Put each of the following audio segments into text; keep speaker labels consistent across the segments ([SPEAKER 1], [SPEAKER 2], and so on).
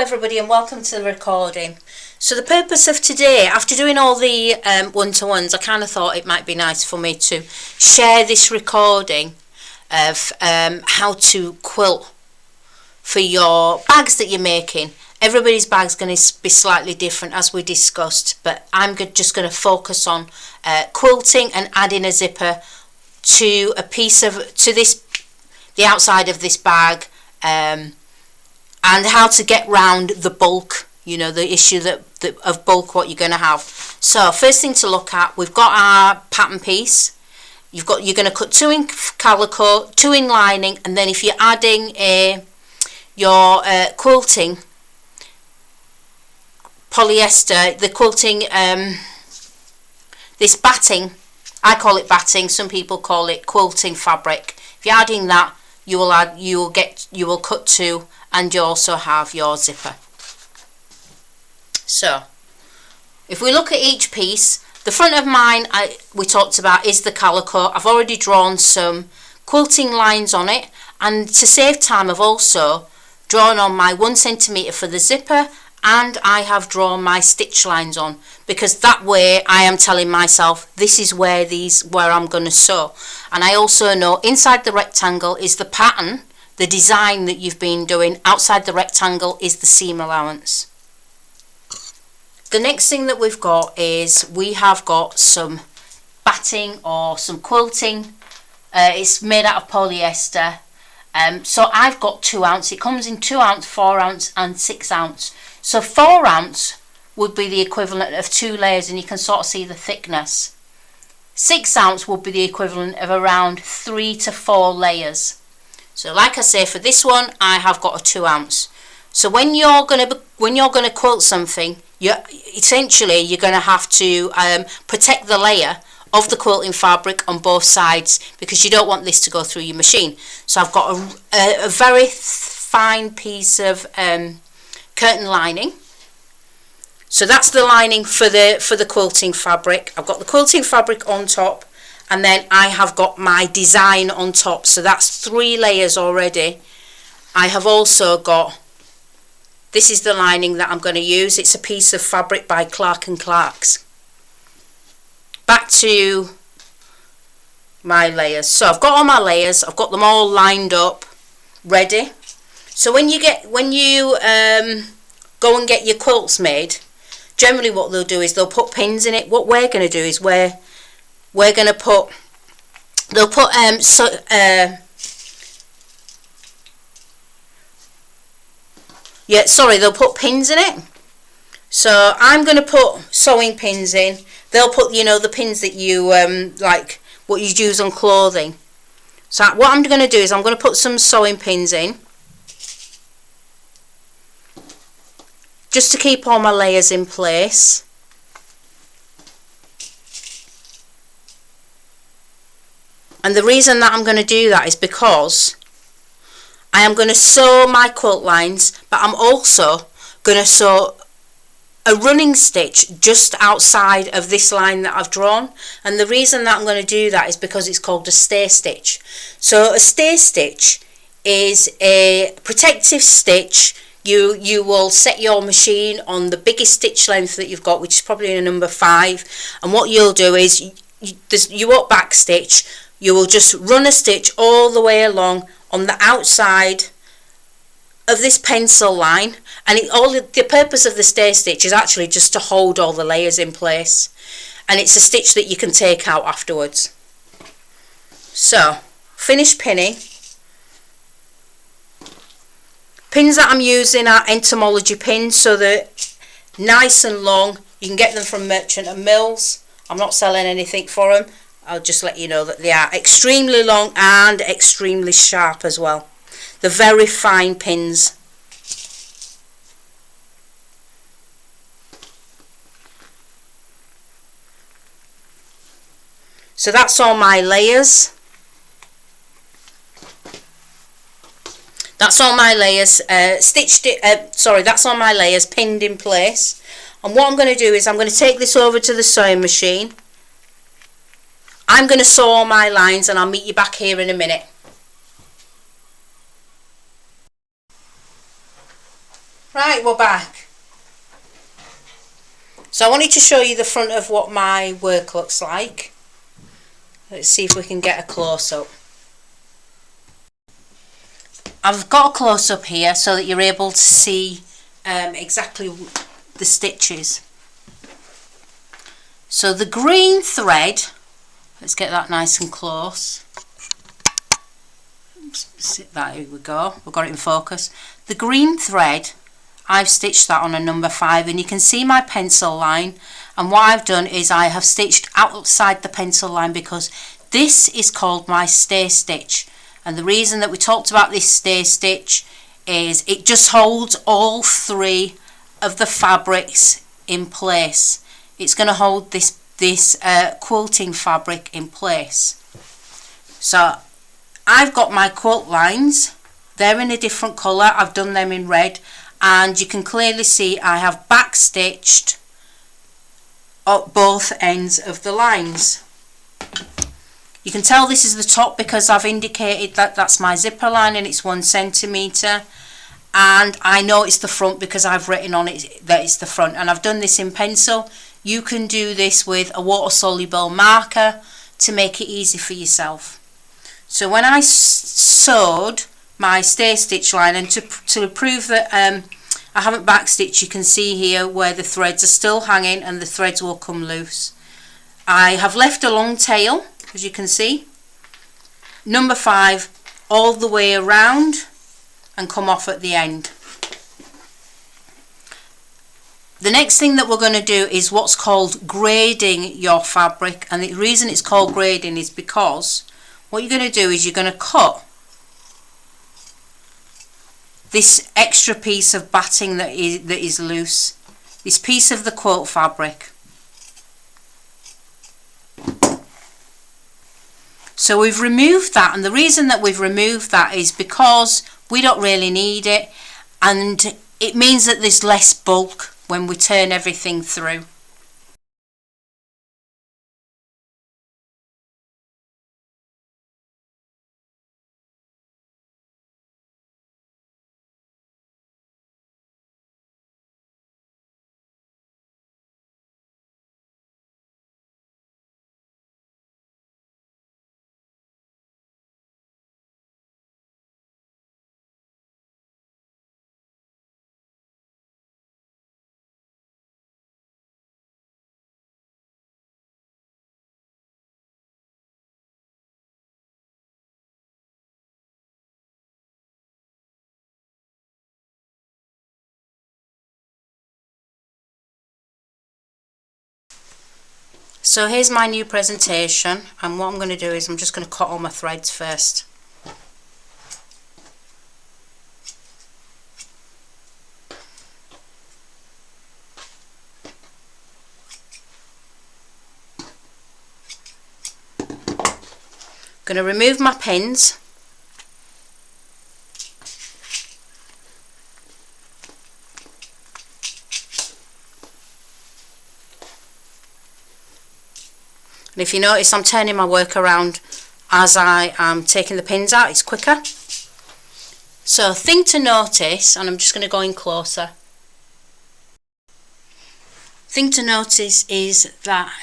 [SPEAKER 1] everybody, and welcome to the recording. So the purpose of today, after doing all the one-to-ones, I kind of thought it might be nice for me to share this recording of how to quilt for your bags that you're making. Everybody's bag's going to be slightly different, as we discussed, but I'm just going to focus on quilting and adding a zipper to the outside of this bag, and how to get round the bulk, you know, the issue of bulk, what you're going to have. So first thing to look at, we've got our pattern piece. You're going to cut 2 in calico, 2 in lining, and then if you're adding your quilting polyester, the quilting, this batting, I call it batting, some people call it quilting fabric. If you're adding that, you will cut 2, and you also have your zipper. So if we look at each piece, the front of mine we talked about is the calico. I've already drawn some quilting lines on it, and to save time I've also drawn on my 1 centimetre for the zipper, and I have drawn my stitch lines on, because that way I am telling myself this is where I'm going to sew. And I also know inside the rectangle is the pattern, the design that you've been doing. Outside the rectangle is the seam allowance. The next thing that we've got is we have got some batting or some quilting. It's made out of polyester. So I've got 2 ounce. It comes in 2 ounce, 4 ounce and 6 ounce. So 4 ounce would be the equivalent of 2 layers, and you can sort of see the thickness. 6 ounce would be the equivalent of around 3 to 4 layers. So like I say, for this one I have got a 2 ounce. So when you're gonna quilt something, you're gonna have to protect the layer of the quilting fabric on both sides, because you don't want this to go through your machine. So I've got a very fine piece of curtain lining. So that's the lining for the quilting fabric. I've got the quilting fabric on top, and then I have got my design on top. So that's 3 layers already. I have also got, this is the lining that I'm going to use. It's a piece of fabric by Clark & Clark's. Back to my layers. So I've got all my layers. I've got them all lined up, ready. So when you go and get your quilts made, generally what they'll do is they'll put pins in it. What we're going to do is they'll put pins in it. So I'm going to put sewing pins in. They'll put, you know, the pins that you like what you use on clothing. So what I'm going to do is I'm going to put some sewing pins in, just to keep all my layers in place. And the reason that I'm going to do that is because I am going to sew my quilt lines, but I'm also going to sew a running stitch just outside of this line that I've drawn. And the reason that I'm going to do that is because it's called a stay stitch. So a stay stitch is a protective stitch. You will set your machine on the biggest stitch length that you've got, which is probably a number 5, and what you'll do is you won't back stitch. You will just run a stitch all the way along on the outside of this pencil line, and the purpose of the stay stitch is actually just to hold all the layers in place, and it's a stitch that you can take out afterwards. So finish pinning. Pins that I'm using are entomology pins, so they're nice and long. You can get them from Merchant and Mills. I'm not selling anything for them. I'll just let you know that they are extremely long and extremely sharp as well. They're very fine pins. So that's all my layers. That's all my layers that's all my layers pinned in place. And what I'm going to do is I'm going to take this over to the sewing machine. I'm going to sew all my lines, and I'll meet you back here in a minute. Right, we're back. So I wanted to show you the front of what my work looks like. Let's see if we can get a close-up. I've got a close-up here so that you're able to see exactly the stitches. So the green thread, let's get that nice and close. There we go, we've got it in focus. The green thread, I've stitched that on a number 5, and you can see my pencil line, and what I've done is I have stitched outside the pencil line because this is called my stay stitch, and the reason that we talked about this stay stitch is it just holds all 3 of the fabrics in place. It's going to hold this quilting fabric in place. So I've got my quilt lines, they're in a different colour, I've done them in red, and you can clearly see I have back stitched up both ends of the lines. You can tell this is the top because I've indicated that that's my zipper line and it's 1 centimetre, and I know it's the front because I've written on it that it's the front, and I've done this in pencil. You can do this with a water soluble marker to make it easy for yourself. So when I sewed my stay stitch line, and to prove that I haven't backstitched, you can see here where the threads are still hanging and the threads will come loose. I have left a long tail, as you can see, number 5 all the way around and come off at the end. The next thing that we're going to do is what's called grading your fabric, and the reason it's called grading is because what you're going to do is you're going to cut this extra piece of batting that is loose, this piece of the quilt fabric. So we've removed that, and the reason that we've removed that is because we don't really need it, and it means that there's less bulk when we turn everything through. So here's my new presentation, and what I'm going to do is I'm just going to cut all my threads first. Going to remove my pins. And if you notice, I'm turning my work around as I am taking the pins out, it's quicker. So thing to notice, and I'm just going to go in closer. Thing to notice is that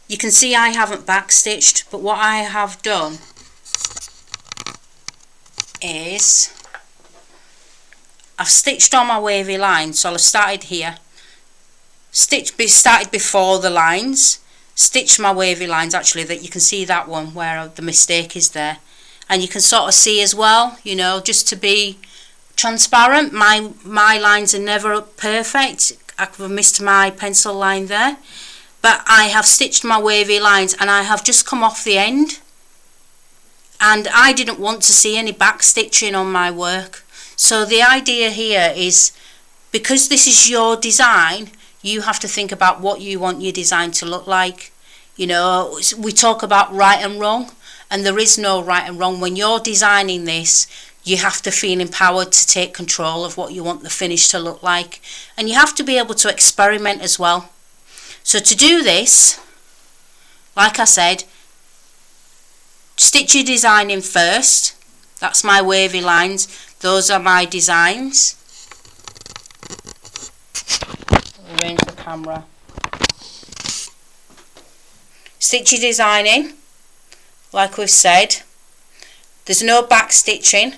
[SPEAKER 1] you can see I haven't backstitched, but what I have done is I've stitched on my wavy lines. So I've started here, started before the lines, stitched my wavy lines, actually, that you can see that one where the mistake is there, and you can sort of see as well, you know, just to be transparent, my lines are never perfect. I've missed my pencil line there, but I have stitched my wavy lines and I have just come off the end, and I didn't want to see any back stitching on my work. So the idea here is, because this is your design, you have to think about what you want your design to look like. You know, we talk about right and wrong, and there is no right and wrong. When you're designing this, you have to feel empowered to take control of what you want the finish to look like, and you have to be able to experiment as well. So to do this, like I said, stitch your design in first. That's my wavy lines, those are my designs. arrange the camera. Stitch your design in, like we've said. There's no back stitching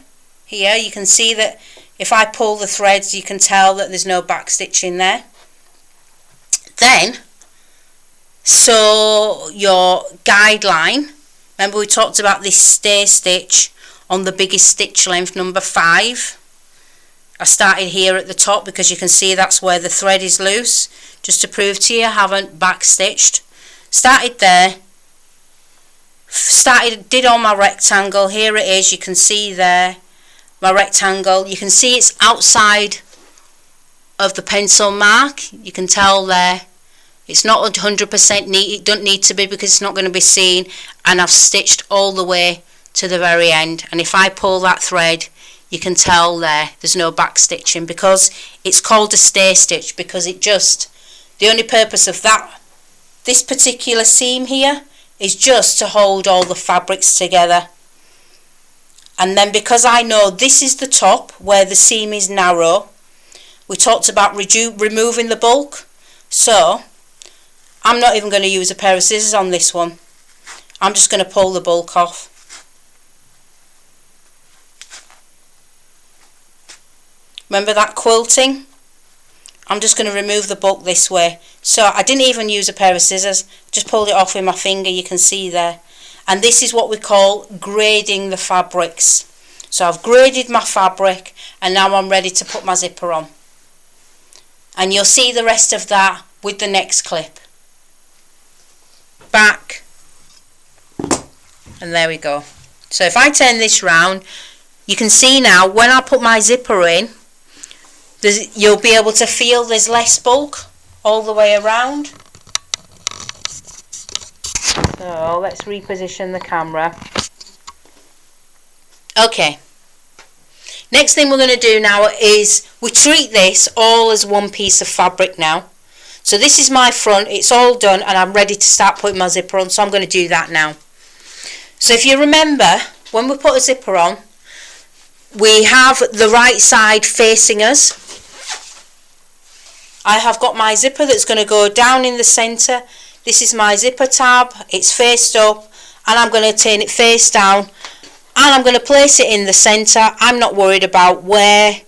[SPEAKER 1] here. You can see that if I pull the threads, you can tell that there's no back stitching there. Then sew your guideline. Remember we talked about this stay stitch on the biggest stitch length, number 5. I started here at the top because you can see that's where the thread is loose, just to prove to you I haven't back stitched. Started there, did on my rectangle. Here it is, you can see there my rectangle. You can see it's outside of the pencil mark. You can tell there it's not 100% neat. It doesn't need to be because it's not going to be seen, and I've stitched all the way to the very end. And if I pull that thread, you can tell there's no back stitching, because it's called a stay stitch, because the only purpose of this particular seam here is just to hold all the fabrics together. And then because I know this is the top where the seam is narrow, we talked about removing the bulk, so I'm not even going to use a pair of scissors on this one. I'm just going to pull the bulk off. Remember that quilting? I'm just going to remove the bulk this way. So I didn't even use a pair of scissors, just pulled it off with my finger, you can see there. And this is what we call grading the fabrics. So I've graded my fabric, and now I'm ready to put my zipper on. And you'll see the rest of that with the next clip. Back, and there we go. So if I turn this round, you can see now when I put my zipper in, you'll be able to feel there's less bulk all the way around. So let's reposition the camera. Okay, next thing we're going to do now is we treat this all as one piece of fabric now. So this is my front, it's all done, and I'm ready to start putting my zipper on, so I'm going to do that now. So if you remember, when we put a zipper on, we have the right side facing us. I have got my zipper that's going to go down in the centre. This is my zipper tab, it's faced up, and I'm going to turn it face down, and I'm going to place it in the centre. I'm not worried about where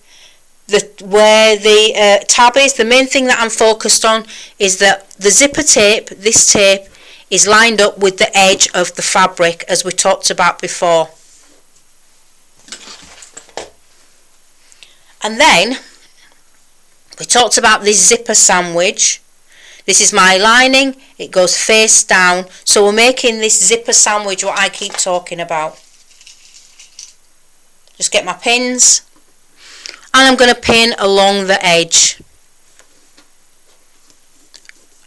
[SPEAKER 1] the tab is. The main thing that I'm focused on is that the zipper tape, this tape, is lined up with the edge of the fabric, as we talked about before. And then we talked about this zipper sandwich. This is my lining, it goes face down, so we're making this zipper sandwich what I keep talking about. Just get my pins, and I'm going to pin along the edge.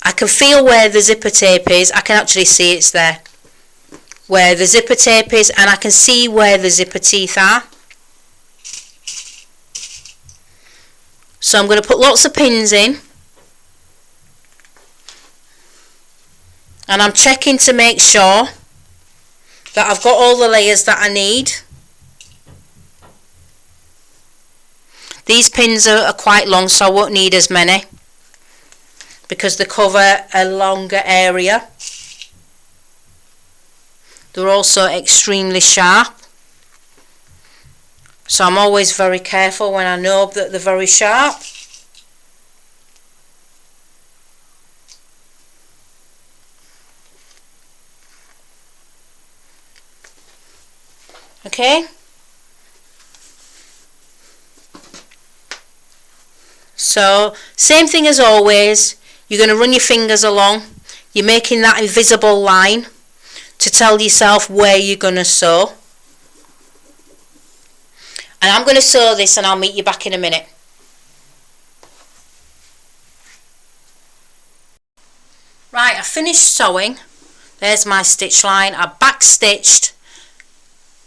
[SPEAKER 1] I can feel where the zipper tape is. I can actually see it's there, where the zipper tape is, and I can see where the zipper teeth are. So I'm going to put lots of pins in, and I'm checking to make sure that I've got all the layers that I need. These pins are quite long, so I won't need as many because they cover a longer area. They're also extremely sharp, so I'm always very careful when I know that they're very sharp. Okay, so same thing as always, you're going to run your fingers along, you're making that invisible line to tell yourself where you're going to sew. And I'm going to sew this, and I'll meet you back in a minute. Right, I finished sewing. There's my stitch line. I back stitched,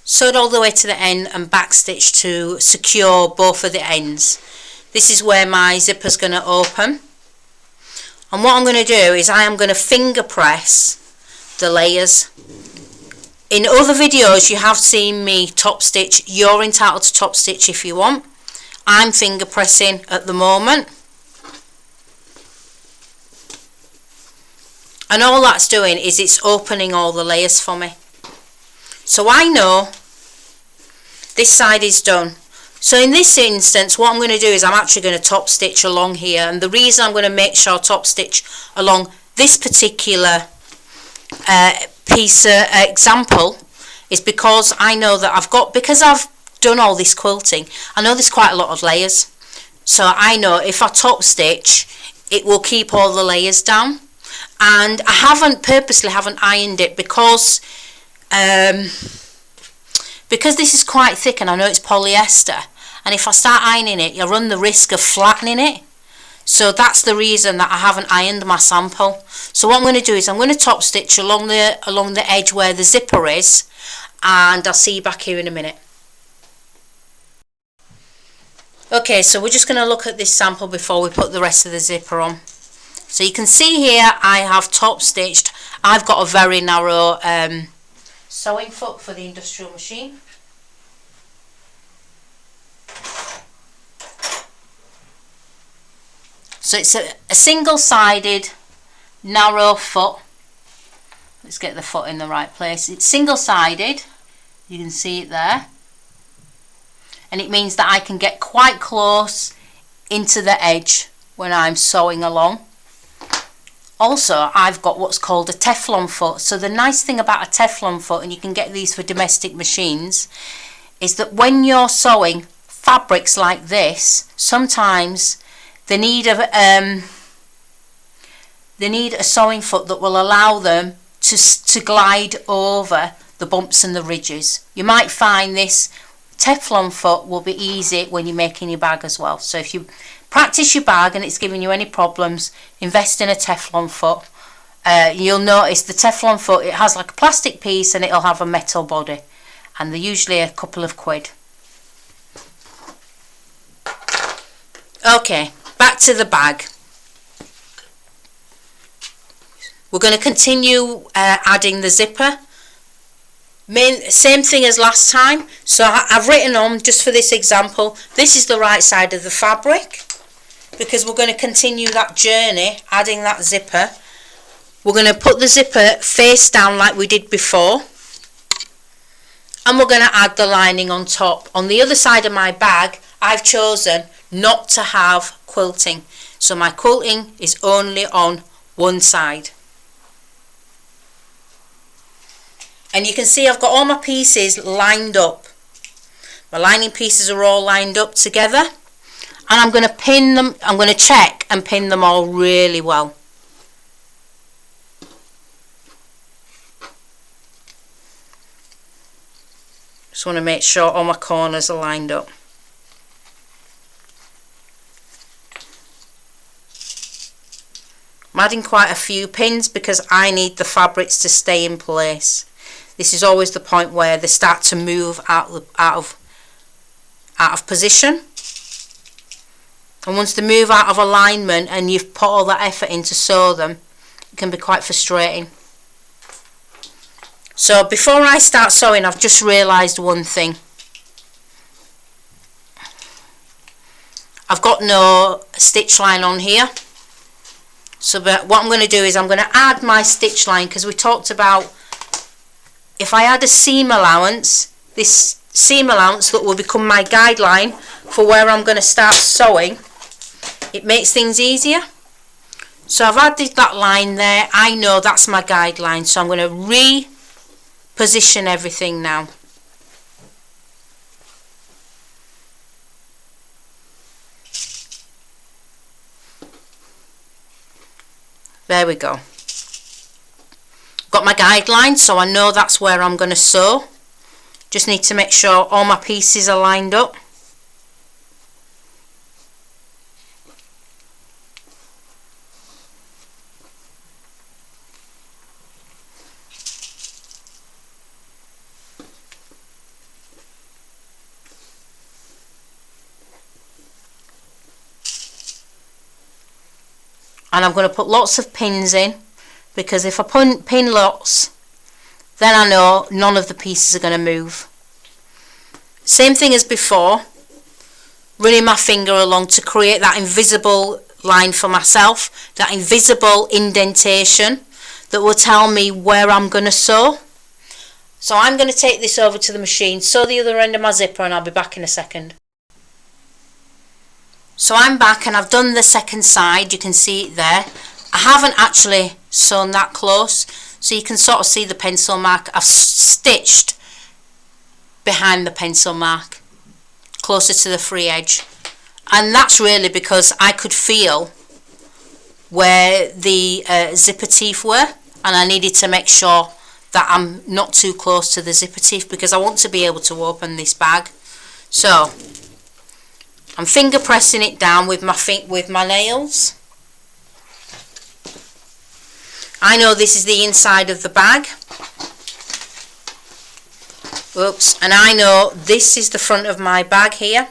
[SPEAKER 1] sewed all the way to the end, and back stitched to secure both of the ends. This is where my zipper's going to open. And what I'm going to do is I am going to finger press the layers. In other videos you have seen me top stitch. You're entitled to top stitch if you want. I'm finger pressing at the moment. And all that's doing is it's opening all the layers for me. So I know this side is done. So in this instance, what I'm going to do is I'm actually going to top stitch along here, and the reason I'm going to make sure I top stitch along this particular piece example is because I know that because I've done all this quilting, I know there's quite a lot of layers. So I know if I top stitch, it will keep all the layers down. And I purposely haven't ironed it because this is quite thick, and I know it's polyester, and if I start ironing it, you run the risk of flattening it. So that's the reason that I haven't ironed my sample. So what I'm going to do is I'm going to top stitch along the edge where the zipper is, and I'll see you back here in a minute. Okay, so we're just going to look at this sample before we put the rest of the zipper on. So you can see here I have top stitched. I've got a very narrow sewing foot for the industrial machine. So it's a single-sided narrow foot. Let's get the foot in the right place. It's single-sided, you can see it there, and it means that I can get quite close into the edge when I'm sewing along. Also, I've got what's called a Teflon foot. So the nice thing about a Teflon foot, and you can get these for domestic machines, is that when you're sewing fabrics like this, sometimes they need a sewing foot that will allow them to glide over the bumps and the ridges. You might find this Teflon foot will be easy when you're making your bag as well. So if you practice your bag and it's giving you any problems, invest in a Teflon foot. You'll notice the Teflon foot, it has like a plastic piece and it'll have a metal body, and they're usually a couple of quid. Okay, back to the bag. We're going to continue adding the zipper. Same thing as last time. So I've written on, just for this example, this is the right side of the fabric, because we're going to continue that journey adding that zipper. We're going to put the zipper face down like we did before, and we're going to add the lining on top. On the other side of my bag, I've chosen not to have quilting, so my quilting is only on one side. And you can see I've got all my pieces lined up. My lining pieces are all lined up together, and I'm going to pin them. I'm going to check and pin them all really well. Just want to make sure all my corners are lined up. I'm adding quite a few pins because I need the fabrics to stay in place. This is always the point where they start to move out of position. And once they move out of alignment and you've put all that effort in to sew them, it can be quite frustrating. So before I start sewing, I've just realised one thing. I've got no stitch line on here. So what I'm going to do is I'm going to add my stitch line, because we talked about if I add a seam allowance, this seam allowance that will become my guideline for where I'm going to start sewing, it makes things easier. So I've added that line there. I know that's my guideline, so I'm going to reposition everything now. There we go. Got my guideline, so I know that's where I'm going to sew. Just need to make sure all my pieces are lined up. And I'm going to put lots of pins in, because if I pin lots, then I know none of the pieces are going to move. Same thing as before, running my finger along to create that invisible line for myself, that invisible indentation that will tell me where I'm going to sew. So I'm going to take this over to the machine, sew the other end of my zipper, and I'll be back in a second. So I'm back and I've done the second side. You can see it there. I haven't actually sewn that close, so you can sort of see the pencil mark. I've stitched behind the pencil mark, closer to the free edge, and that's really because I could feel where the zipper teeth were, and I needed to make sure that I'm not too close to the zipper teeth because I want to be able to open this bag. So I'm finger pressing it down with my nails. I know this is the inside of the bag. Oops, and I know this is the front of my bag here.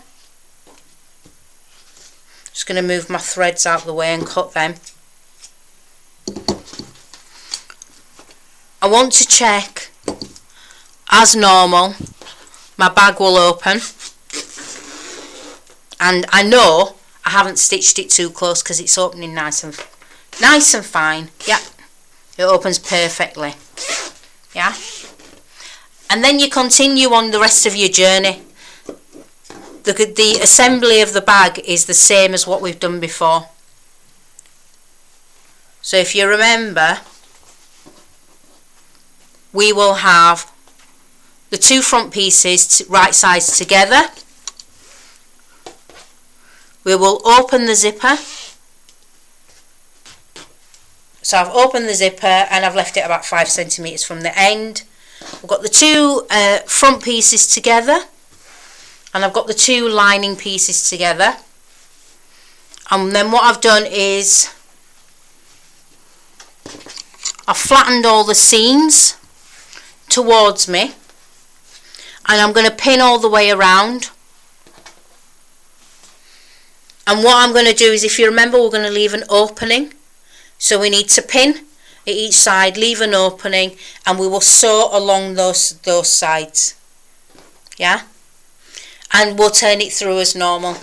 [SPEAKER 1] Just going to move my threads out of the way and cut them. I want to check, as normal, my bag will open. And I know I haven't stitched it too close because it's opening nice and fine. Yeah, it opens perfectly. Yeah. And then you continue on the rest of your journey. The assembly of the bag is the same as what we've done before. So if you remember, we will have the two front pieces right sides together. We will open the zipper. So I've opened the zipper and I've left it about 5 centimeters from the end. I've got the two front pieces together, and I've got the two lining pieces together. And then what I've done is I've flattened all the seams towards me, and I'm going to pin all the way around. And what I'm going to do is, if you remember, we're going to leave an opening, so we need to pin at each side, leave an opening, and we will sew along those sides. Yeah, and we'll turn it through as normal.